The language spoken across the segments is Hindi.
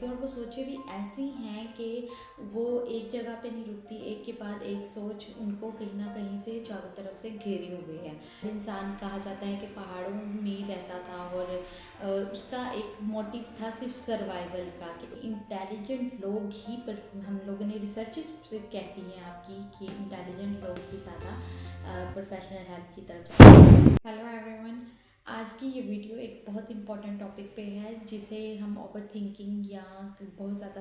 सके, और वो सोचें भी ऐसी हैं कि वो एक जगह पे नहीं रुकती, एक के बाद एक सोच उनको कहीं ना कहीं से चारों तरफ से घेरे हुए है। इंसान कहा जाता है कि पहाड़ों में ही रहता था और उसका एक मोटिव था सिर्फ सर्वाइवल का, कि इंटेलिजेंट लोग ही, पर हम लोगों ने रिसर्चेस कहती हैं आपकी कि इंटेलिजेंट लोग ही ज़्यादा प्रोफेशनल हेल्प की तरफ जाते हैं। हेलो एवरीवन, आज की ये वीडियो एक बहुत इंपॉर्टेंट टॉपिक पे है जिसे हम ओवर थिंकिंग या बहुत ज़्यादा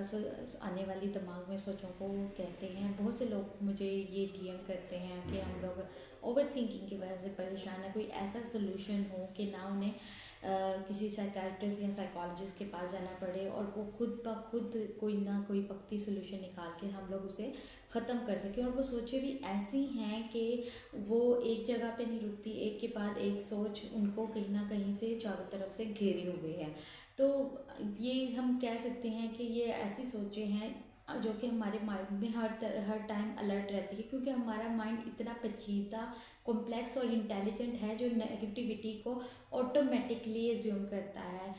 आने वाली दिमाग में सोचों को कहते हैं। बहुत से लोग मुझे ये डीएम करते हैं कि हम लोग ओवर थिंकिंग की वजह से परेशान है, कोई ऐसा सोल्यूशन हो कि ना उन्हें किसी साइकाट्रिस्ट या साइकोलॉजिस्ट के पास जाना पड़े और वो खुद ब खुद कोई ना कोई वक्ती सोल्यूशन निकाल के हम लोग उसे ख़त्म कर सकें। और वो सोचें भी ऐसी हैं कि वो एक जगह पे नहीं रुकती, एक के बाद एक सोच उनको कहीं ना कहीं से चारों तरफ से घेरे हुए है। तो ये हम कह सकते हैं कि ये ऐसी सोचें हैं जो कि हमारे माइंड में हर टाइम अलर्ट रहती है, क्योंकि हमारा माइंड इतना पेचीदा, कॉम्प्लेक्स और इंटेलिजेंट है जो नेगेटिविटी को ऑटोमेटिकली एज्यूम करता है,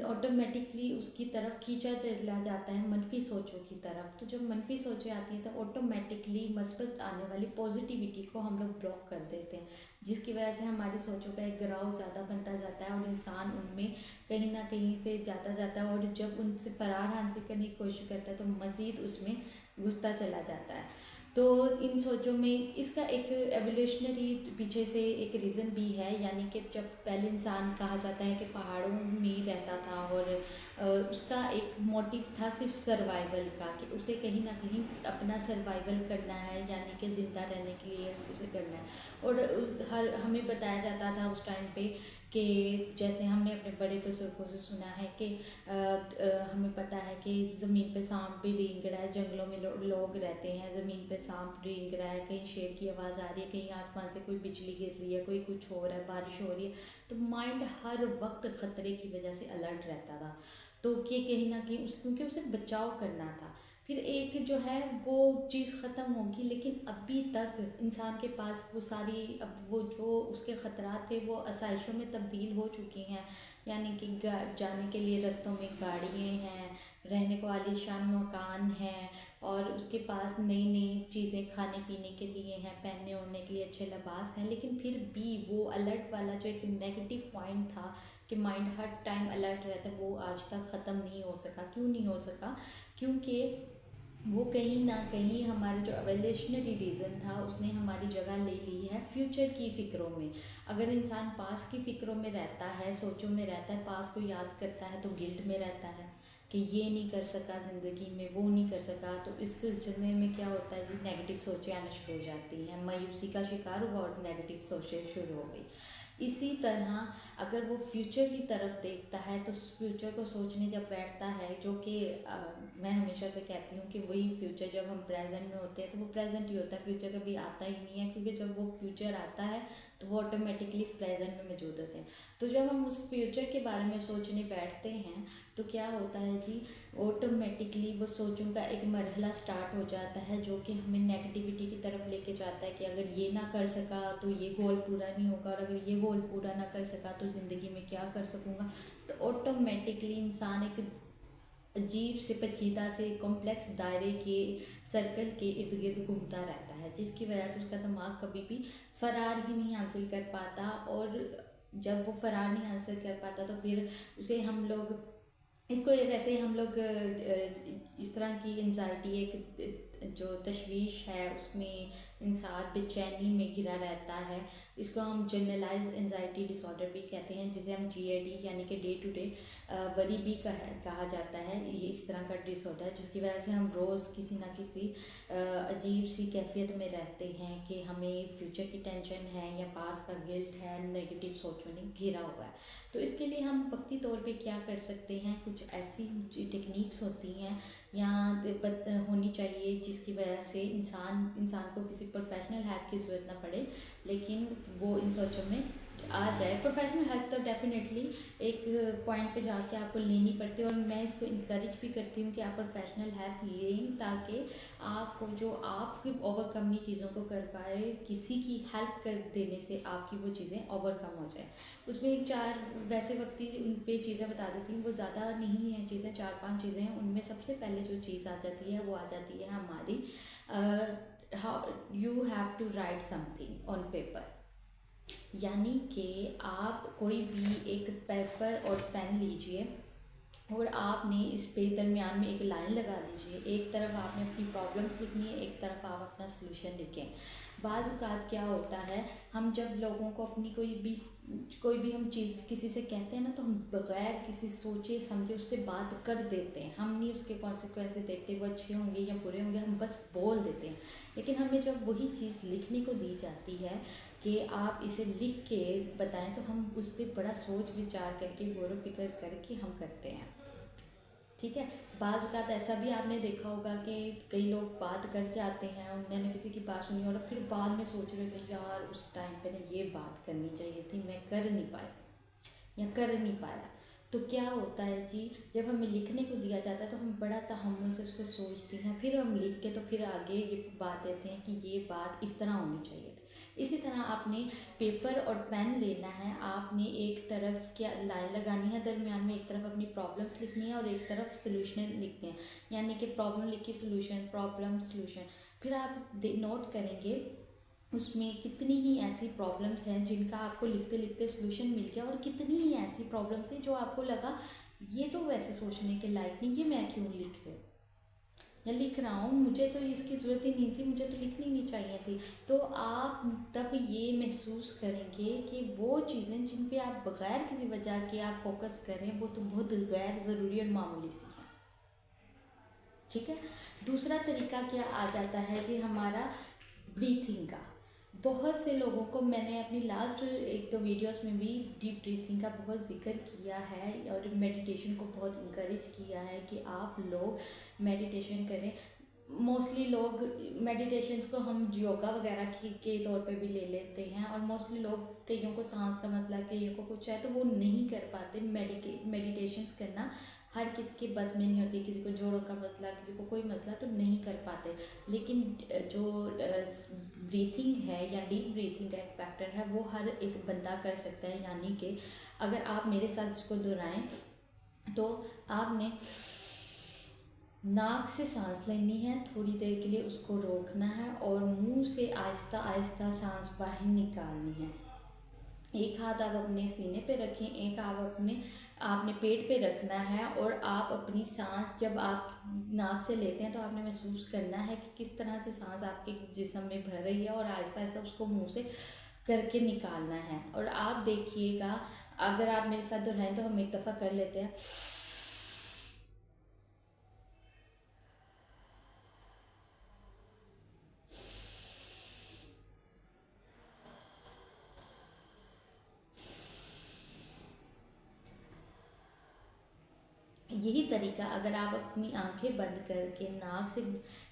ऑटोमेटिकली उसकी तरफ खींचा चला जाता है, मनफी सोचों की तरफ। तो जब मनफी सोचें आती हैं तो ऑटोमेटिकली मस्बत आने वाली पॉजिटिविटी को हम लोग ब्लॉक कर देते हैं, जिसकी वजह से हमारी सोचों का एक गिराव ज़्यादा बनता जाता है और इंसान उनमें कहीं ना कहीं से जाता जाता है, और जब उनसे फरार हासिल करने की कोशिश करता है तो मज़ीद उसमें घुसता चला जाता है। तो इन सोचों में इसका एक एवोल्यूशनरी पीछे से एक रीज़न भी है, यानी कि जब पहले इंसान कहा जाता है कि पहाड़ों में ही रहता था और उसका एक मोटिव था सिर्फ सर्वाइवल का, कि उसे कहीं ना कहीं अपना सर्वाइवल करना है, यानी कि ज़िंदा रहने के लिए उसे करना है। और हर हमें बताया जाता था उस टाइम पे कि जैसे हमने अपने बड़े बुजुर्गों से सुना है कि हमें पता है कि ज़मीन पे सांप भी रेंग रहा है, जंगलों में लोग रहते हैं, ज़मीन पे सांप रेंग रहा है, कहीं शेर की आवाज़ आ रही है, कहीं आसमान से कोई बिजली गिर रही है, कोई कुछ हो रहा है, बारिश हो रही है। तो माइंड हर वक्त ख़तरे की वजह से अलर्ट रहता था, तो कि कहीं ना कहीं क्योंकि उसे बचाव करना था। फिर एक जो है वो चीज़ ख़त्म होगी, लेकिन अभी तक इंसान के पास वो सारी, अब वो जो उसके ख़तरात थे वो आसाइशों में तब्दील हो चुकी हैं, यानी कि जाने के लिए रास्तों में गाड़ियाँ हैं, रहने को आलीशान मकान हैं, और उसके पास नई नई चीज़ें खाने पीने के लिए हैं, पहनने ओढ़ने के लिए अच्छे लिबास हैं। लेकिन फिर भी वो अलर्ट वाला जो एक नेगेटिव पॉइंट था कि माइंड हर टाइम अलर्ट रहता है, वो आज तक ख़त्म नहीं हो सका। क्यों नहीं हो सका? क्योंकि वो कहीं ना कहीं हमारा जो एवोल्यूशनरी रीज़न था उसने हमारी जगह ले ली है फ्यूचर की फ़िक्रों में। अगर इंसान पास की फ़िक्रों में रहता है, सोचों में रहता है, पास को याद करता है, तो गिल्ट में रहता है कि ये नहीं कर सका ज़िंदगी में, वो नहीं कर सका। तो इस सिलसिले में क्या होता है जी, नेगेटिव सोचें आना शुरू हो जाती हैं, मायूसी का शिकार हुआ और नेगेटिव सोचें शुरू हो गई। इसी तरह अगर वो फ्यूचर की तरफ देखता है तो फ्यूचर को सोचने जब बैठता है, जो कि मैं हमेशा से कहती हूँ कि वही फ्यूचर जब हम प्रेजेंट में होते हैं तो वो प्रेजेंट ही होता है, फ्यूचर कभी आता ही नहीं है, क्योंकि जब वो फ्यूचर आता है तो वो ऑटोमेटिकली प्रेजेंट में मौजूद होते हैं। तो जब हम उस फ्यूचर के बारे में सोचने बैठते हैं तो क्या होता है जी, ऑटोमेटिकली वो सोचों का एक मरहला स्टार्ट हो जाता है जो कि हमें नेगेटिविटी की तरफ लेके जाता है, कि अगर ये ना कर सका तो ये गोल पूरा नहीं होगा, और अगर ये गोल पूरा ना कर सका तो ज़िंदगी में क्या कर सकूँगा। तो ऑटोमेटिकली इंसान एक अजीब से पेचीदा से कॉम्प्लेक्स दायरे के, सर्कल के इर्द गिर्द घूमता रहता है, जिसकी वजह से उसका दिमाग कभी भी फरार ही नहीं हासिल कर पाता। और जब वो फरार नहीं हासिल कर पाता तो फिर उसे हम लोग इसको वैसे हम लोग इस तरह की एंजाइटी, एक जो तशवीश है उसमें इंसान बेचैनी में घिरा रहता है, इसको हम जनरलाइज एंजाइटी डिसऑर्डर भी कहते हैं, जिसे हम जीएडी यानी कि डे टू डे वरी भी कहा जाता है। ये इस तरह का डिसऑर्डर है जिसकी वजह से हम रोज़ किसी ना किसी अजीब सी कैफियत में रहते हैं कि हमें फ्यूचर की टेंशन है या पास का गिल्ट है, नेगेटिव सोचों ने घिरा हुआ है। तो इसके लिए हम वक्ती तौर पे क्या कर सकते हैं, कुछ ऐसी टेक्निक्स होती हैं या होनी चाहिए जिसकी वजह से इंसान को किसी प्रोफेशनल हेल्प की ज़रूरत ना पड़े, लेकिन वो इन सोचों में आ जाए। प्रोफेशनल हेल्प तो डेफिनेटली एक पॉइंट पे जाके आपको लेनी पड़ती है, और मैं इसको इनकरेज भी करती हूँ कि आप प्रोफेशनल हेल्प लें, ताकि आपको जो आपकी ओवरकम नहीं चीज़ों को कर पाए, किसी की हेल्प कर देने से आपकी वो चीज़ें ओवरकम हो जाए। उसमें एक 4 वैसे वक्ती उन पे चीज़ें बता देती हूँ, वो ज़्यादा नहीं है चीज़ें, 4-5 चीज़ें हैं। उनमें सबसे पहले जो चीज़ आ जाती है वो आ जाती है हमारी you have to write something on paper. यानी कि आप कोई भी एक पेपर और पेन लीजिए और आपने इस पे दरमियान में एक लाइन लगा लीजिए। एक तरफ आपने अपनी प्रॉब्लम्स लिखनी है, एक तरफ आप अपना सलूशन लिखें। बाज़ औक़ात क्या होता है, हम जब लोगों को अपनी कोई भी हम चीज़ किसी से कहते हैं ना, तो हम बग़ैर किसी सोचे समझे उससे बात कर देते हैं। हम नहीं उसके कॉन्सिक्वेंसेस देखते, वो अच्छे होंगे या बुरे होंगे, हम बस बोल देते हैं। लेकिन हमें जब वही चीज़ लिखने को दी जाती है कि आप इसे लिख के बताएं, तो हम उस पर बड़ा सोच विचार करके, गौर फिक्र करके हम करते हैं। ठीक है। बाज़ औक़ात ऐसा भी आपने देखा होगा कि कई लोग बात कर जाते हैं, उन्होंने किसी की बात सुनी और फिर बाद में सोच रहे थे यार उस टाइम पे ना ये बात करनी चाहिए थी, मैं कर नहीं पाया या कर नहीं पाया। तो क्या होता है जी, जब हमें लिखने को दिया जाता है तो हम बड़ा तहम्मुल से उसको सोचते हैं, फिर हम लिख के तो फिर आगे ये बात देते हैं कि ये बात इस तरह होनी चाहिए थी। इसी तरह आपने पेपर और पेन लेना है, आपने एक तरफ क्या लाइन लगानी है दरमियान में, एक तरफ अपनी प्रॉब्लम्स लिखनी है और एक तरफ सलूशन लिखने हैं। यानी कि प्रॉब्लम लिखी, सलूशन, प्रॉब्लम, सलूशन। फिर आप नोट करेंगे उसमें कितनी ही ऐसी प्रॉब्लम्स हैं जिनका आपको लिखते लिखते सलूशन मिल गया, और कितनी ही ऐसी प्रॉब्लम्स थी जो आपको लगा ये तो वैसे सोचने के लायक नहीं, ये मैं क्यों लिख रही हूँ या लिख रहा हूँ, मुझे तो इसकी ज़रूरत ही नहीं थी, मुझे तो लिखनी नहीं चाहिए थी। तो आप तब ये महसूस करेंगे कि वो चीज़ें जिन पे आप बग़ैर किसी वजह के आप फोकस करें, वो तो बहुत गैर ज़रूरी और मामूली सी हैं। ठीक है। दूसरा तरीका क्या आ जाता है जी, हमारा ब्रीथिंग का। बहुत से लोगों को मैंने अपनी लास्ट 1-2 वीडियोस में भी डीप ब्रीथिंग का बहुत जिक्र किया है और मेडिटेशन को बहुत इंकरेज किया है कि आप लोग मेडिटेशन करें। मोस्टली लोग मेडिटेशंस को हम योगा वगैरह के तौर पे भी ले लेते हैं, और मोस्टली लोग, कईयों को सांस का मतलब, कईयों को कुछ है तो वो नहीं कर पाते। मेडिटेशंस करना हर किसी के बस में नहीं होती, किसी को जोड़ों का मसला, किसी को कोई मसला, तो नहीं कर पाते। लेकिन जो ब्रीथिंग है या डीप ब्रीथिंग का एक फैक्टर है, वो हर एक बंदा कर सकता है। यानी कि अगर आप मेरे साथ इसको दोहराएं, तो आपने नाक से सांस लेनी है, थोड़ी देर के लिए उसको रोकना है और मुंह से आहिस्ता आहिस्ता सांस बाहर निकालनी है। एक हाथ आप अपने सीने पे रखें, एक आप आपने पेट पे रखना है, और आप अपनी सांस जब आप नाक से लेते हैं तो आपने महसूस करना है कि किस तरह से सांस आपके जिस्म में भर रही है, और आहिस्ता आहिस्ता उसको मुंह से करके निकालना है। और आप देखिएगा, अगर आप मेरे साथ दोहराएं तो हम एक दफ़ा कर लेते हैं। यही तरीका अगर आप अपनी आंखें बंद करके नाक से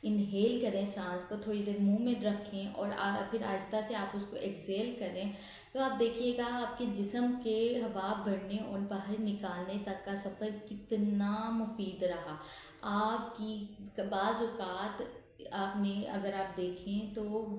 इनहेल करें, सांस को थोड़ी देर मुंह में रखें और फिर आहिस्ता से आप उसको एक्सेल करें, तो आप देखिएगा आपके जिस्म के हवा भरने और बाहर निकालने तक का सफ़र कितना मुफीद रहा। आपकी बाज़ औक़ात आपने अगर आप देखें तो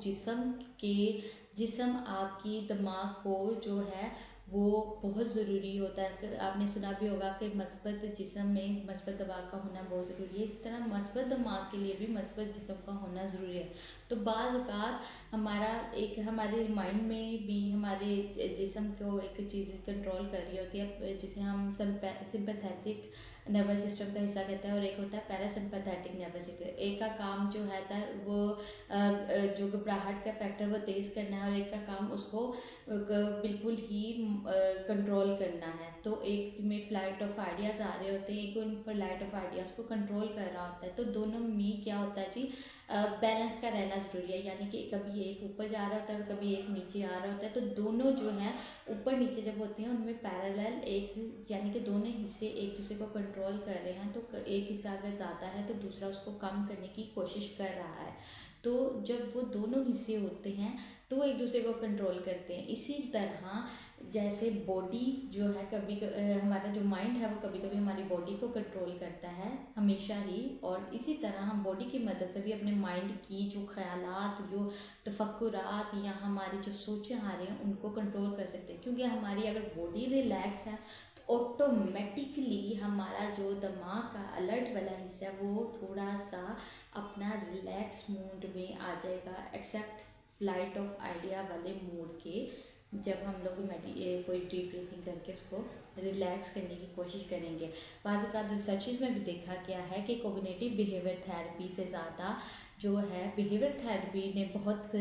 जिस्म आपकी दिमाग को जो है वो बहुत ज़रूरी होता है। आपने सुना भी होगा कि मस्बत जिस्म में मस्बत दिमाग का होना बहुत ज़रूरी है। इस तरह मस्बत दिमाग के लिए भी मस्बत जिस्म का होना ज़रूरी है। तो बाज़ औक़ात हमारे माइंड में भी हमारे जिस्म को एक चीज़ कंट्रोल कर रही होती है, जिसे हम सिंपैथेटिक नर्वस सिस्टम का हिस्सा कहते हैं, और एक होता है पैरासिम्पैथेटिक नर्वस सिस्टम। एक का काम जो है वो जो घबराहट का फैक्टर वो तेज़ करना है, और एक का काम उसको बिल्कुल ही कंट्रोल करना है। तो एक में फ्लाइट ऑफ आइडियाज़ आ रहे होते हैं, एक उन फ्लाइट ऑफ आइडियाज़ को कंट्रोल कर रहा होता है। तो दोनों में क्या होता है जी, बैलेंस का रहना ज़रूरी है। यानी कि कभी एक ऊपर जा रहा होता है और कभी एक नीचे आ रहा होता है। तो दोनों जो हैं ऊपर नीचे जब होते हैं उनमें पैरेलल एक, यानी कि दोनों हिस्से एक दूसरे को कंट्रोल कर रहे हैं तो एक हिस्सा अगर ज़्यादा है तो दूसरा उसको कम करने की कोशिश कर रहा है। तो जब वो दोनों हिस्से होते हैं तो वो एक दूसरे को कंट्रोल करते हैं। इसी तरह जैसे बॉडी जो है हमारा जो माइंड है वो कभी कभी हमारी बॉडी को कंट्रोल करता है हमेशा ही, और इसी तरह हम बॉडी की मदद से भी अपने माइंड की जो ख्यालात, जो तफक्कुरात या हमारी जो सोचें आ रही हैं उनको कंट्रोल कर सकते हैं। क्योंकि हमारी अगर बॉडी रिलैक्स है तो ऑटोमेटिकली हमारा जो दिमाग का अलर्ट वाला हिस्सा है वो थोड़ा सा अपना रिलैक्स मूड में आ जाएगा, एक्सेप्ट फ्लाइट ऑफ आइडिया वाले मूड के। जब हम लोग कोई डीप ब्रीथिंग करके उसको रिलैक्स करने की कोशिश करेंगे। बाज़ औक़ात रिसर्चेज में भी देखा गया है कि कोग्निटिव बिहेवियर थेरेपी से ज़्यादा जो है बिहेवियर थेरेपी ने बहुत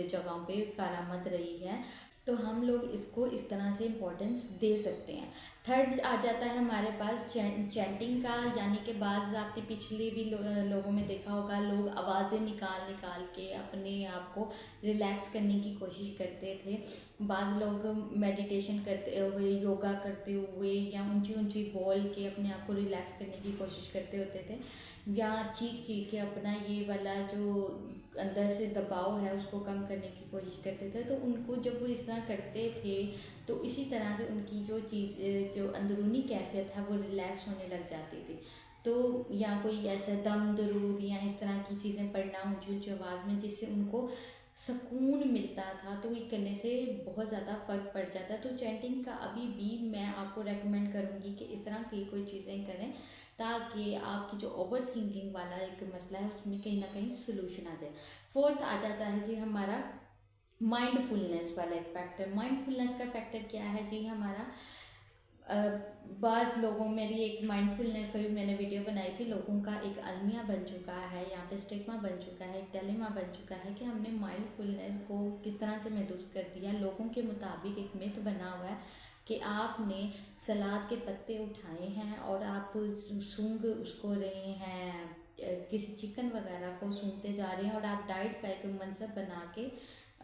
जगहों पे कारआमद रही है। तो हम लोग इसको इस तरह से इम्पोर्टेंस दे सकते हैं। थर्ड आ जाता है हमारे पास चैंटिंग का, यानी कि बाज़ आपने पिछले भी लोगों में देखा होगा, लोग आवाज़ें निकाल निकाल के अपने आप को रिलैक्स करने की कोशिश करते थे। बाज़ लोग मेडिटेशन करते हुए, योगा करते हुए या ऊंची ऊंची बोल के अपने आप को रिलैक्स करने की कोशिश करते होते थे, या चीख चीख के अपना ये वाला जो अंदर से दबाव है उसको कम करने की कोशिश करते थे। तो उनको जब वो इस तरह करते थे तो इसी तरह से उनकी जो अंदरूनी कैफियत है वो रिलैक्स होने लग जाती थी। तो या कोई ऐसा दम दरूद या इस तरह की चीज़ें पढ़ना ऊंची ऊंची आवाज़ में जिससे उनको सुकून मिलता था, तो ये करने से बहुत ज़्यादा फ़र्क पड़ जाता है। तो चैंटिंग का अभी भी मैं आपको रेकमेंड करूँगी कि इस तरह की कोई चीज़ें करें ताकि आपकी जो ओवर थिंकिंग वाला एक मसला है उसमें कहीं ना कहीं सोल्यूशन आ जाए। फोर्थ आ जाता है जी हमारा माइंडफुलनेस वाला एक फैक्टर। माइंडफुलनेस का फैक्टर क्या है जी हमारा, बाज़ लोगों, मेरी एक माइंडफुलनेस पर भी मैंने वीडियो बनाई थी, लोगों का एक अलमिया बन चुका है, यहाँ पे स्टिग्मा बन चुका है, एक डिलेमा बन चुका है कि हमने माइंडफुलनेस को किस तरह से महसूस कर दिया। लोगों के मुताबिक एक मिथ बना हुआ है कि आपने सलाद के पत्ते उठाए हैं और आप सूंघ उसको रहे हैं, किसी चिकन वगैरह को सूंघते जा रहे हैं और आप डाइट का एक मनसब बना के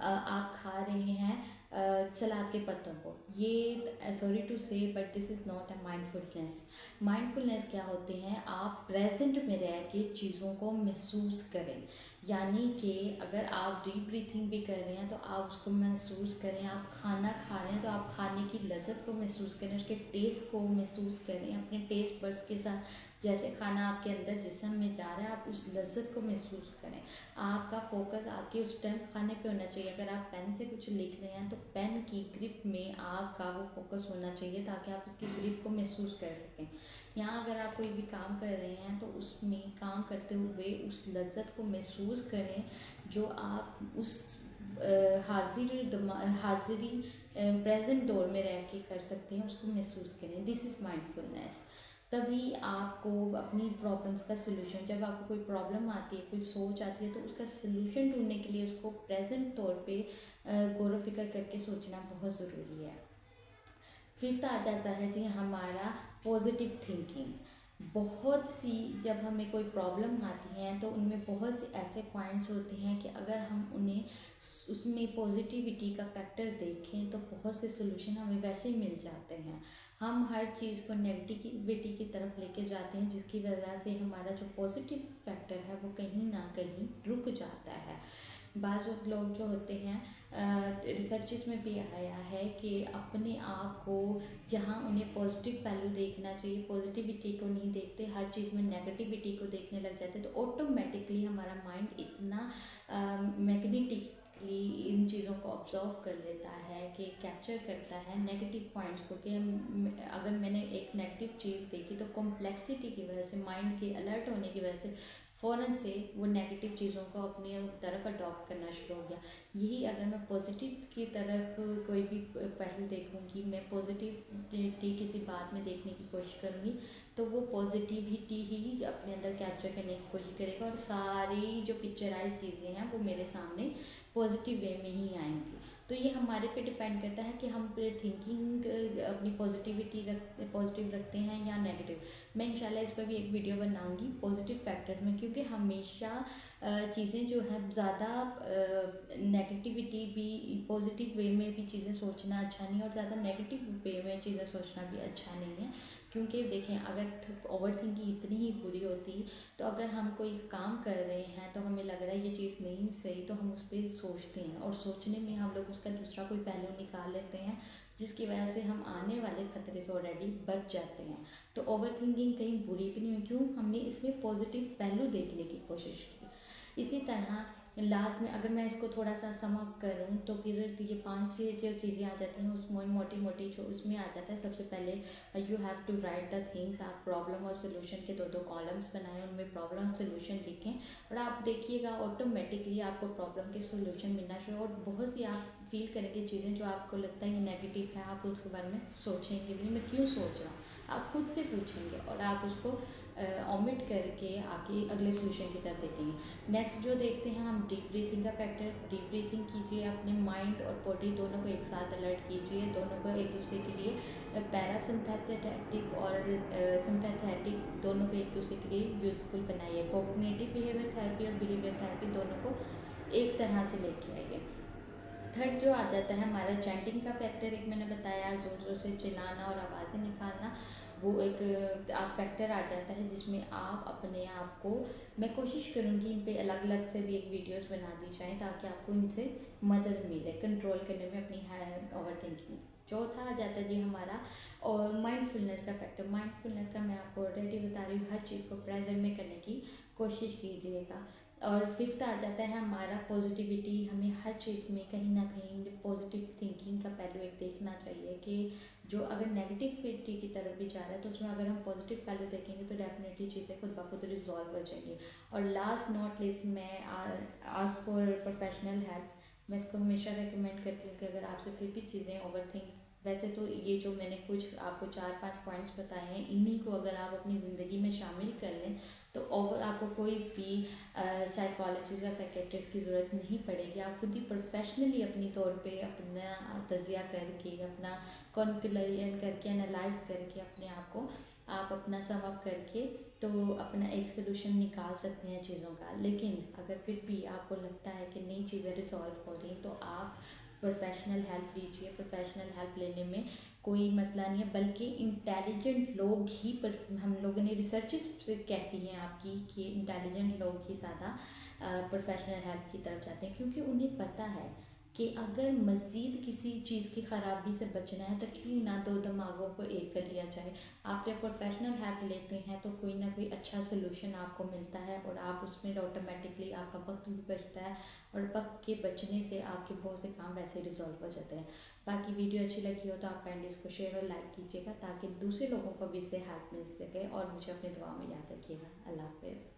आप खा रहे हैं सलाद के पत्तों को। ये सॉरी टू से but this is not a mindfulness. Mindfulness क्या होते हैं, आप प्रेजेंट में रह के चीज़ों को महसूस करें। यानी कि अगर आप डीप ब्रीथिंग भी कर रहे हैं तो आप उसको महसूस करें। आप खाना खा रहे हैं तो आप खाने की लज़्ज़त को महसूस करें, उसके टेस्ट को महसूस करें अपने टेस्ट बड्स के साथ। जैसे खाना आपके अंदर जिस्म में जा रहा है आप उस लज़्ज़त को महसूस करें। आपका फोकस आपके उस टाइम खाने पे होना चाहिए। अगर आप पेन से कुछ लिख रहे हैं तो पेन की ग्रिप में आपका वो फोकस होना चाहिए ताकि आप उसकी ग्रिप को महसूस कर सकें। यहाँ अगर आप कोई भी काम कर रहे हैं तो उसमें काम करते हुए उस लज़्ज़त को महसूस करें जो आप उस हाजिरी प्रेजेंट दौर में रह के कर सकते हैं, उसको महसूस करें। This is mindfulness. तभी आपको अपनी प्रॉब्लम्स का सोल्यूशन, जब आपको कोई प्रॉब्लम आती है, कोई सोच आती है, तो उसका सोल्यूशन ढूंढने के लिए उसको प्रेजेंट तौर पे गौर व फिक्र करके सोचना बहुत ज़रूरी है। फिफ्थ आ जाता है जी हमारा पॉजिटिव थिंकिंग। बहुत सी जब हमें कोई प्रॉब्लम आती है तो उनमें बहुत से ऐसे पॉइंट्स होते हैं कि अगर हम उन्हें उसमें पॉजिटिविटी का फैक्टर देखें तो बहुत से सोल्यूशन हमें वैसे ही मिल जाते हैं। हम हर चीज़ को नेगेटिविटी की तरफ लेके जाते हैं जिसकी वजह से हमारा जो पॉजिटिव फैक्टर है वो कहीं ना कहीं रुक जाता है। बाज़ लोग जो होते हैं, रिसर्चेस में भी आया है कि अपने आप को जहाँ उन्हें पॉजिटिव पहलू देखना चाहिए पॉजिटिविटी को नहीं देखते, हर चीज़ में नेगेटिविटी को देखने लग जाते, तो ऑटोमेटिकली हमारा माइंड इतना मैग्नेटिकली इन चीज़ों को ऑब्जर्व कर लेता है कि कैप्चर करता है नेगेटिव पॉइंट्स को, कि अगर मैंने एक नेगेटिव चीज़ देखी तो कॉम्प्लेक्सिटी की वजह से, माइंड के अलर्ट होने की वजह से फ़ौरन से वो नेगेटिव चीज़ों को अपनी तरफ अडॉप्ट करना शुरू हो गया। यही अगर मैं पॉजिटिव की तरफ कोई भी पहलू देखूंगी, मैं पॉजिटिविटी किसी बात में देखने की कोशिश करूंगी तो वो पॉजिटिविटी ही अपने अंदर कैप्चर करने की कोशिश करेगा और सारी जो पिक्चराइज चीज़ें हैं वो मेरे सामने पॉजिटिव वे में ही आएंगी। तो ये हमारे पे डिपेंड करता है कि हम थिंकिंग अपनी पॉजिटिव रखते हैं या नेगेटिव। मैं इंशाल्लाह इस पर भी एक वीडियो बनाऊंगी पॉजिटिव फैक्टर्स में, क्योंकि हमेशा चीज़ें जो है ज़्यादा नेगेटिविटी भी, पॉजिटिव वे में भी चीज़ें सोचना अच्छा नहीं और ज़्यादा नेगेटिव वे में चीज़ें सोचना भी अच्छा नहीं है। क्योंकि देखें, अगर ओवर थिंकिंग इतनी ही बुरी होती तो अगर हम कोई काम कर रहे हैं तो हमें लग रहा है ये चीज़ नहीं सही, तो हम उस पर सोचते हैं और सोचने में हम लोग उसका दूसरा कोई पहलू निकाल लेते हैं, जिसकी वजह से हम आने वाले खतरे से ऑलरेडी बच जाते हैं। तो ओवर थिंकिंग कहीं बुरी भी नहीं हुई, क्यों, हमने इसमें पॉजिटिव पहलू देखने की कोशिश की। इसी तरह लास्ट में अगर मैं इसको थोड़ा सा सम अप करूँ तो फिर ये 5-6 जो चीज़ें आ जाती हैं उसमें मोटी मोटी जो उसमें आ जाता है। सबसे पहले you have to write the things, आप प्रॉब्लम और सोल्यूशन के 2-2 कॉलम्स बनाएं, उनमें प्रॉब्लम और सोल्यूशन लिखें और आप देखिएगा ऑटोमेटिकली आपको प्रॉब्लम के सोल्यूशन मिलना शुरू, और बहुत सी आप फील करेंगे चीज़ें जो आपको लगता है कि नेगेटिव है, आप उसके बारे में सोचेंगे भी नहीं, मैं क्यों सोच रहा हूँ, आप खुद से पूछेंगे और आप उसको ओमिट करके आगे अगले सोल्यूशन की तरफ देखेंगे। नेक्स्ट जो देखते हैं हम डीप ब्रीथिंग का फैक्टर। डीप ब्रीथिंग कीजिए, अपने माइंड और बॉडी दोनों को एक साथ अलर्ट कीजिए, दोनों को एक दूसरे के लिए पैरासिम्पैथेटिक और सिम्पैथेटिक दोनों को एक दूसरे के लिए यूजफुल बनाइए। कॉग्निटिव बिहेवियर थेरेपी और बिहेवियर थेरेपी दोनों को एक तरह से लेके आइए। थर्ड जो आ जाता है हमारा चैंटिंग का फैक्टर, एक मैंने बताया जोर जोर से चिल्लाना और आवाज़ें निकालना, वो एक आप फैक्टर आ जाता है जिसमें आप अपने आप को, मैं कोशिश करूँगी इन पे अलग अलग से भी एक वीडियोस बना दी जाए ताकि आपको इनसे मदद मिले कंट्रोल करने में अपनी ओवर थिंकिंग। चौथा आ जाता है जी हमारा और माइंडफुलनेस का फैक्टर। माइंडफुलनेस का मैं आपको ऑलरेडी बता रही हूँ, हर चीज़ को प्रेजेंट में करने की कोशिश कीजिएगा। और फिफ्थ आ जाता है हमारा पॉजिटिविटी। हमें हर चीज़ में कहीं ना कहीं पॉजिटिव थिंकिंग का पहलू एक देखना चाहिए कि जो अगर नेगेटिविटी की तरफ भी जा रहा है तो उसमें अगर हम पॉजिटिव पहलू देखेंगे तो डेफिनेटली चीज़ें खुद ब खुद रिजॉल्व हो जाएंगी। और लास्ट नॉट लिस्ट मैं आस्क फॉर प्रोफेशनल हेल्प। मैं इसको हमेशा रिकमेंड करती हूँ कि अगर आपसे फिर भी चीज़ें ओवर थिंक, वैसे तो ये जो मैंने कुछ आपको 4-5 पॉइंट्स बताए हैं, इन्हीं को अगर आप अपनी ज़िंदगी में शामिल कर लें तो ओवर आपको कोई भी साइकोलॉजिस्ट या साइकेट्रिस्ट की ज़रूरत नहीं पड़ेगी। आप खुद ही प्रोफेशनली अपनी तौर पे अपना तजिया करके, अपना कॉन्क्लूजन करके, एनालाइज करके अपने आप को आप अपना सम अप करके तो अपना एक सोल्यूशन निकाल सकते हैं चीज़ों का। लेकिन अगर फिर भी आपको लगता है कि नई चीज़ें रिजॉल्व हो रही तो आप प्रोफेशनल हेल्प लीजिए। प्रोफेशनल हेल्प लेने में कोई मसला नहीं है, बल्कि इंटेलिजेंट लोग ही, पर हम लोगों ने रिसर्चेस से कहती हैं आपकी कि इंटेलिजेंट लोग ही ज़्यादा प्रोफेशनल हेल्प की तरफ जाते हैं, क्योंकि उन्हें पता है कि अगर मज़ीद किसी चीज़ की ख़राबी से बचना है तो क्यों ना दो दिमागों को एक कर लिया जाए। आप जब प्रोफेशनल हेल्प लेते हैं तो कोई ना कोई अच्छा सोल्यूशन आपको मिलता है और आप उसमें ऑटोमेटिकली आपका वक्त भी बचता है और वक्त के बचने से आपके बहुत से काम वैसे रिजॉल्व हो जाते हैं। बाकी वीडियो अच्छी लगी हो तो आप काइंडली इसको शेयर और लाइक कीजिएगा ताकि दूसरे लोगों को भी इससे हेल्प मिल सके, और मुझे अपनी दुआ में याद रखिएगा। अल्लाह हाफिज़।